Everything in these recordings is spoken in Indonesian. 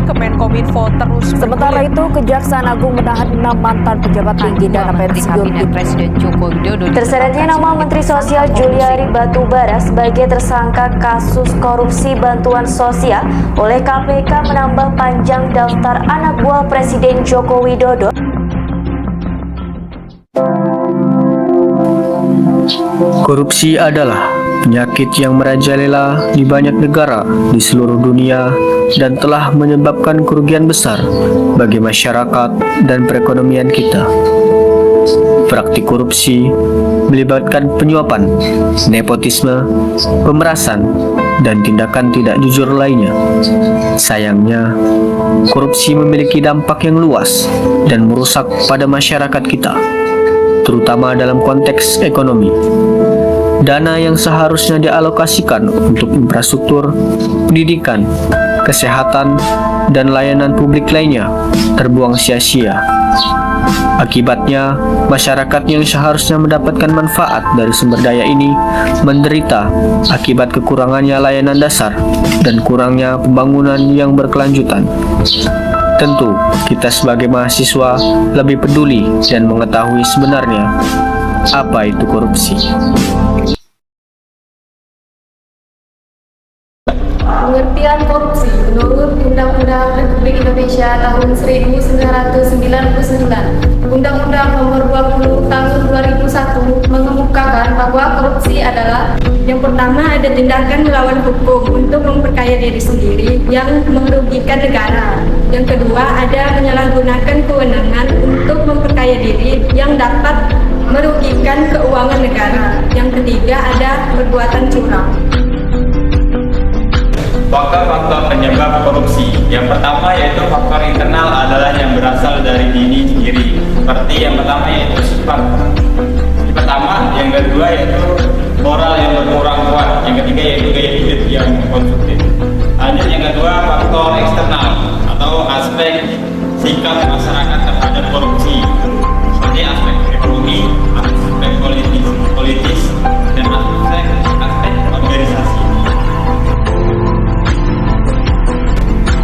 Kemenkominfo terus Sementara itu, Kejaksaan Agung menahan 6 mantan pejabat tinggi dana pensiun Presiden Joko Widodo. Terseretnya nama Menteri Sosial Juliari Batubara sebagai tersangka kasus korupsi bantuan sosial oleh KPK menambah panjang daftar anak buah Presiden Joko Widodo. Korupsi adalah penyakit yang merajalela di banyak negara di seluruh dunia dan telah menyebabkan kerugian besar bagi masyarakat dan perekonomian kita. Praktik korupsi melibatkan penyuapan, nepotisme, pemerasan, dan tindakan tidak jujur lainnya. Sayangnya, korupsi memiliki dampak yang luas dan merusak pada masyarakat kita, terutama dalam konteks ekonomi. Dana yang seharusnya dialokasikan untuk infrastruktur, pendidikan, kesehatan, dan layanan publik lainnya terbuang sia-sia. Akibatnya, masyarakat yang seharusnya mendapatkan manfaat dari sumber daya ini menderita akibat kekurangannya layanan dasar dan kurangnya pembangunan yang berkelanjutan. Tentu, kita sebagai mahasiswa lebih peduli dan mengetahui sebenarnya apa itu korupsi. Pengertian korupsi menurut Undang-Undang Republik Indonesia tahun 1999, Undang-Undang Nomor 20 Tahun 2001 mengemukakan bahwa korupsi adalah yang pertama ada tindakan melawan hukum untuk memperkaya diri sendiri yang merugikan negara. Yang kedua ada menyalahgunakan kewenangan untuk memperkaya diri yang dapat merugikan keuangan negara. Yang ketiga ada perbuatan curang. Faktor-faktor penyebab korupsi. Yang pertama yaitu faktor internal adalah yang berasal dari diri sendiri. Seperti yang pertama yaitu sifat. Yang pertama, yang kedua yaitu moral yang berkurang kuat. Yang ketiga yaitu gaya hidup yang konsumtif. Lanjut yang kedua faktor eksternal atau aspek sikap masyarakat terhadap korupsi. Seperti aspek ekonomi, aspek politis dan aspek organisasi.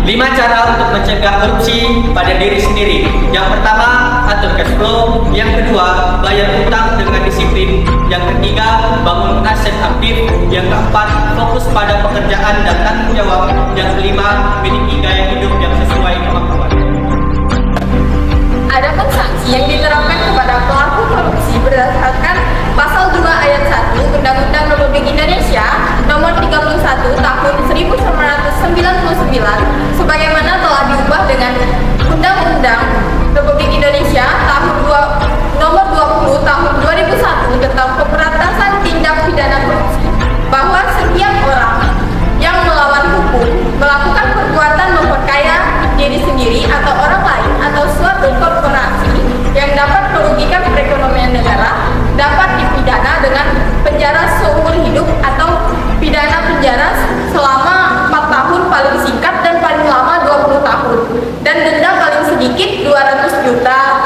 5 cara untuk mencegah korupsi pada diri sendiri. Yang pertama, atur cash flow. Yang kedua, bayar utang dengan disiplin. Yang ketiga, bangun aset aktif. Yang keempat, fokus pada pekerjaan dan tanggung jawab. Yang kelima, miliki gaya hidup yang sesuai kemampuan. Adapun sanksi yang diterapkan kepada pelaku korupsi berdasarkan Pasal 2 Ayat 1 Undang-Undang Republik Indonesia Nomor 31 Tahun 1999 sebagaimana telah diubah dengan Undang-Undang Republik Indonesia Nomor 20 Tahun 2001 tentang pemberantasan tindak pidana korupsi, bahwa setiap orang yang melawan hukum melakukan perbuatan memperkaya diri sendiri atau orang lain atau suatu korporasi yang dapat merugikan perekonomian negara dapat dipidana dengan penjara seumur hidup atau pidana penjara selama 4 tahun paling singkat dan paling lama 20 tahun dan denda paling sedikit 200 juta